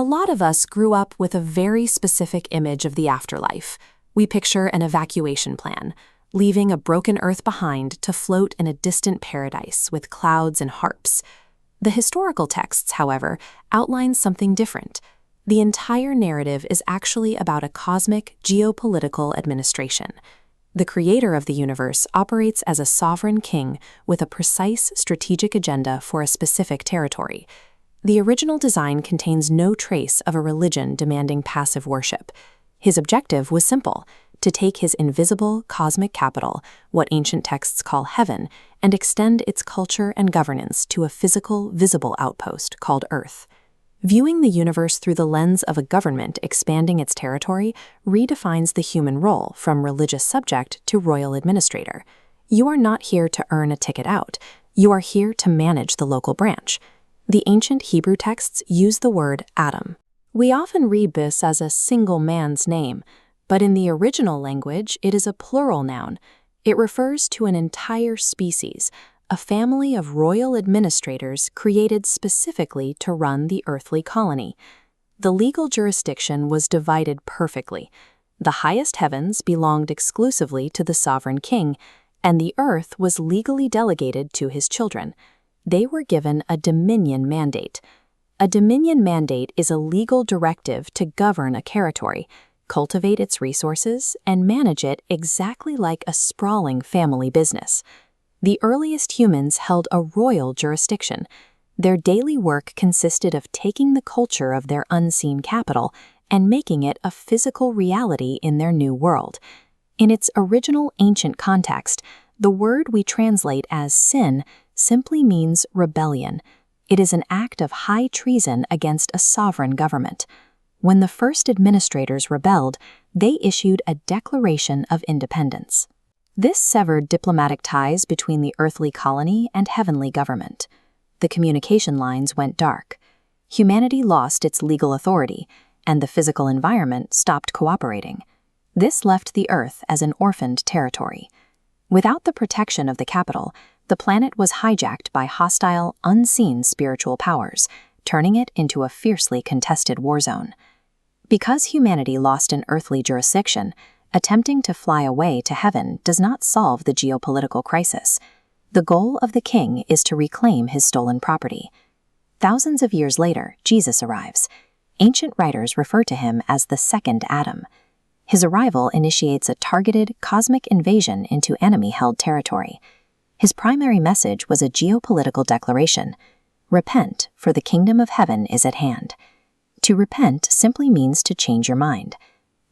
A lot of us grew up with a very specific image of the afterlife. We picture an evacuation plan, leaving a broken earth behind to float in a distant paradise with clouds and harps. The historical texts, however, outline something different. The entire narrative is actually about a cosmic geopolitical administration. The creator of the universe operates as a sovereign king with a precise strategic agenda for a specific territory. The original design contains no trace of a religion demanding passive worship. His objective was simple: to take his invisible cosmic capital, what ancient texts call heaven, and extend its culture and governance to a physical, visible outpost called Earth. Viewing the universe through the lens of a government expanding its territory redefines the human role from religious subject to royal administrator. You are not here to earn a ticket out. You are here to manage the local branch. The ancient Hebrew texts use the word Adam. We often read this as a single man's name, but in the original language, it is a plural noun. It refers to an entire species, a family of royal administrators created specifically to run the earthly colony. The legal jurisdiction was divided perfectly. The highest heavens belonged exclusively to the sovereign king, and the earth was legally delegated to his children. They were given a dominion mandate. A dominion mandate is a legal directive to govern a territory, cultivate its resources, and manage it exactly like a sprawling family business. The earliest humans held a royal jurisdiction. Their daily work consisted of taking the culture of their unseen capital and making it a physical reality in their new world. In its original ancient context, the word we translate as sin simply means rebellion. It is an act of high treason against a sovereign government. When the first administrators rebelled, they issued a declaration of independence. This severed diplomatic ties between the earthly colony and heavenly government. The communication lines went dark. Humanity lost its legal authority, and the physical environment stopped cooperating. This left the Earth as an orphaned territory. Without the protection of the capital, the planet was hijacked by hostile, unseen spiritual powers, turning it into a fiercely contested war zone. Because humanity lost an earthly jurisdiction, attempting to fly away to heaven does not solve the geopolitical crisis. The goal of the king is to reclaim his stolen property. Thousands of years later, Jesus arrives. Ancient writers refer to him as the second Adam. His arrival initiates a targeted cosmic invasion into enemy-held territory. His primary message was a geopolitical declaration: repent, for the kingdom of heaven is at hand. To repent simply means to change your mind.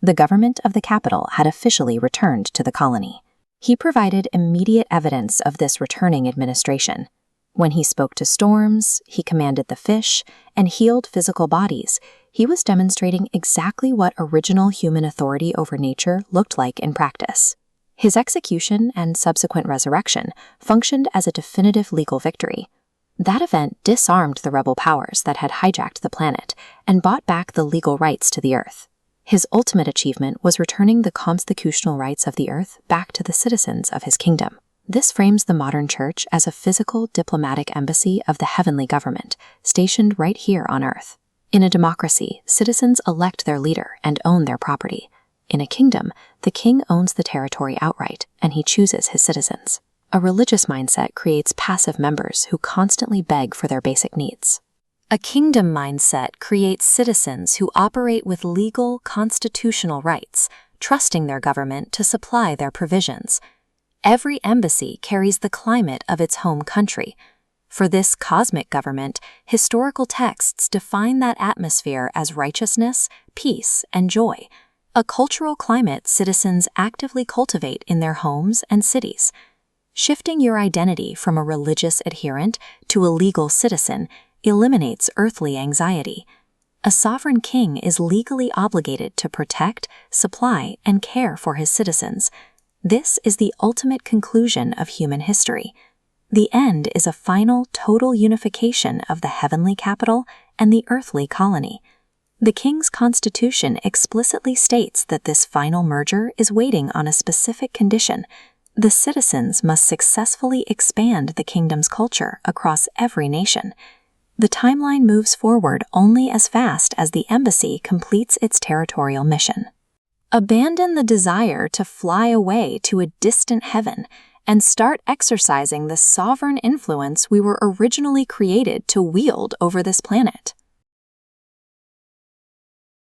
The government of the capital had officially returned to the colony. He provided immediate evidence of this returning administration. When he spoke to storms, he commanded the fish, and healed physical bodies, he was demonstrating exactly what original human authority over nature looked like in practice. His execution and subsequent resurrection functioned as a definitive legal victory. That event disarmed the rebel powers that had hijacked the planet and bought back the legal rights to the Earth. His ultimate achievement was returning the constitutional rights of the Earth back to the citizens of his kingdom. This frames the modern church as a physical diplomatic embassy of the heavenly government, stationed right here on Earth. In a democracy, citizens elect their leader and own their property. In a kingdom, the king owns the territory outright, and he chooses his citizens. A religious mindset creates passive members who constantly beg for their basic needs. A kingdom mindset creates citizens who operate with legal, constitutional rights, trusting their government to supply their provisions. Every embassy carries the climate of its home country. For this cosmic government, historical texts define that atmosphere as righteousness, peace, and joy, a cultural climate citizens actively cultivate in their homes and cities. Shifting your identity from a religious adherent to a legal citizen eliminates earthly anxiety. A sovereign king is legally obligated to protect, supply, and care for his citizens. This is the ultimate conclusion of human history. The end is a final, total unification of the heavenly capital and the earthly colony. The king's constitution explicitly states that this final merger is waiting on a specific condition. The citizens must successfully expand the kingdom's culture across every nation. The timeline moves forward only as fast as the embassy completes its territorial mission. Abandon the desire to fly away to a distant heaven and start exercising the sovereign influence we were originally created to wield over this planet.